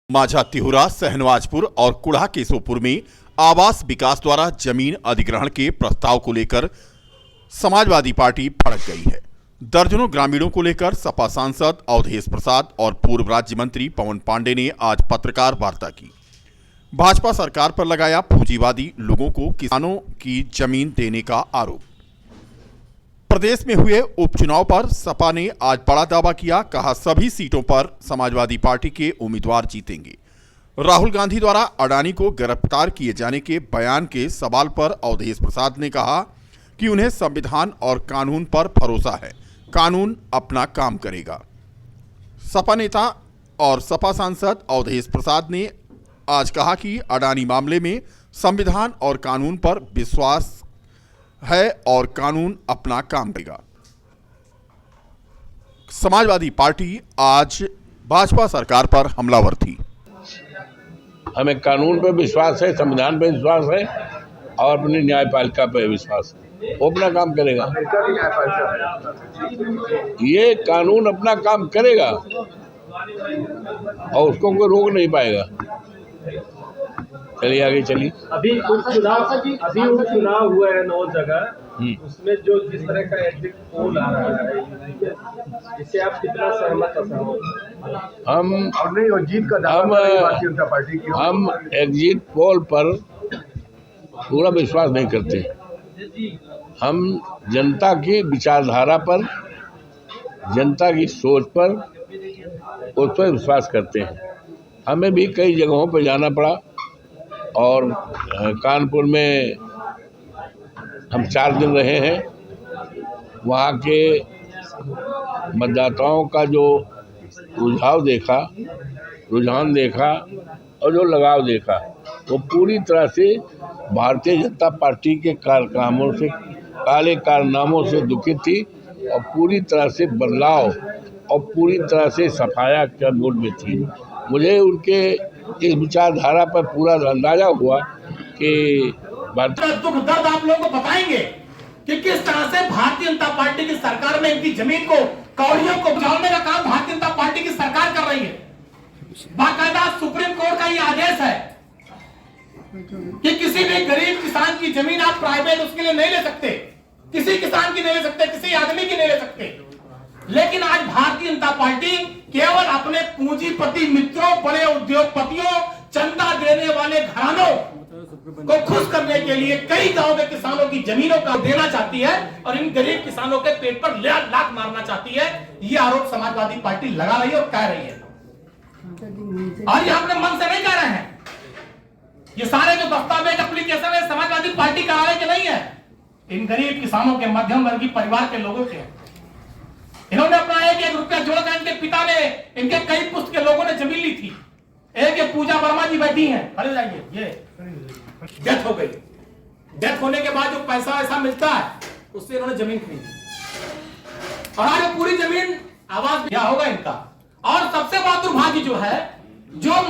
माझा तिहुरा, सहनवाजपुर और कुढ़ा केशोपुर में आवास विकास द्वारा जमीन अधिग्रहण के प्रस्ताव को लेकर समाजवादी पार्टी भड़क गई है। दर्जनों ग्रामीणों को लेकर सपा सांसद अवधेश प्रसाद और पूर्व राज्य मंत्री पवन पांडे ने आज पत्रकार वार्ता की। भाजपा सरकार पर लगाया पूंजीवादी लोगों को किसानों की जमीन देने का आरोप। प्रदेश में हुए उपचुनाव पर सपा ने आज बड़ा दावा किया, कहा सभी सीटों पर समाजवादी पार्टी के उम्मीदवार जीतेंगे। राहुल गांधी द्वारा अडानी को गिरफ्तार किए जाने के बयान के सवाल पर अवधेश प्रसाद ने कहा कि उन्हें संविधान और कानून पर भरोसा है, कानून अपना काम करेगा। सपा नेता और सपा सांसद अवधेश प्रसाद ने आज कहा कि अडानी मामले में संविधान और कानून पर विश्वास है और कानून अपना काम करेगा। समाजवादी पार्टी आज भाजपा सरकार पर हमलावर थी। हमें कानून पर विश्वास है, संविधान पर विश्वास है और अपनी न्यायपालिका पर विश्वास है, वो अपना काम करेगा। ये कानून अपना काम करेगा और उसको कोई रोक नहीं पाएगा। चलिए आगे चलिए। अभी उपचुनाव हुआ है 9 जगह, उसमें जो जिस तरह का एग्जिट पोल आ रहा है, इससे आप कितना सहमत हम एग्जिट पोल पर पूरा विश्वास नहीं करते। हम जनता की विचारधारा पर, जनता की सोच पर, उस पर विश्वास करते हैं। हमें भी कई जगहों पर जाना पड़ा और कानपुर में हम 4 दिन रहे हैं। वहाँ के मतदाताओं का जो रुझान देखा और जो लगाव देखा, वो पूरी तरह से भारतीय जनता पार्टी के कार्यक्रमों से, काले कारनामों से दुखित थी और पूरी तरह से बदलाव और पूरी तरह से सफाया के मूड में थी। मुझे उनके इस विचारधारा पर पूरा अंदाजा हुआ कि दुख दर्द आप लोगों को बताएंगे कि किस तरह से भारतीय जनता पार्टी की सरकार में इनकी जमीन को, कौड़ियों को बचाने का काम भारतीय जनता पार्टी की सरकार कर रही है। बाकायदा सुप्रीम कोर्ट का ये आदेश है कि किसी भी गरीब किसान की जमीन आप प्राइवेट उसके लिए नहीं ले सकते, किसी किसान की नहीं ले सकते, किसी आदमी की नहीं ले सकते। लेकिन आज भारतीय जनता पार्टी केवल अपने पूंजीपति मित्रों, बड़े उद्योगपतियों, चंदा देने वाले घरानों को खुश करने के लिए कई गांव के किसानों की जमीनों का देना चाहती है और इन गरीब किसानों के पेट पर लात मारना चाहती है। ये आरोप समाजवादी पार्टी लगा रही है और कह रही है, और ये अपने मन से नहीं कह रहे हैं। ये सारे जो दस्तावेज एप्लीकेशन है समाजवादी पार्टी का आगे के नहीं है, इन गरीब किसानों के, मध्यम वर्गीय परिवार के लोगों के। इन्होंने अपना 1-1 रुपया जोड़कर, इनके पिता ने, इनके कई पुस्त के लोगों ने जमीन ली थी। एक पूजा वर्मा जी बैठी हैं, खड़े जाइए, ये डेथ हो गई। डेथ होने के बाद जो पैसा ऐसा मिलता है उससे इन्होंने जमीन खरीदी और आज पूरी जमीन आवाज दिया होगा इनका। और सबसे बड़ा दुर्भाग्य जो है, जो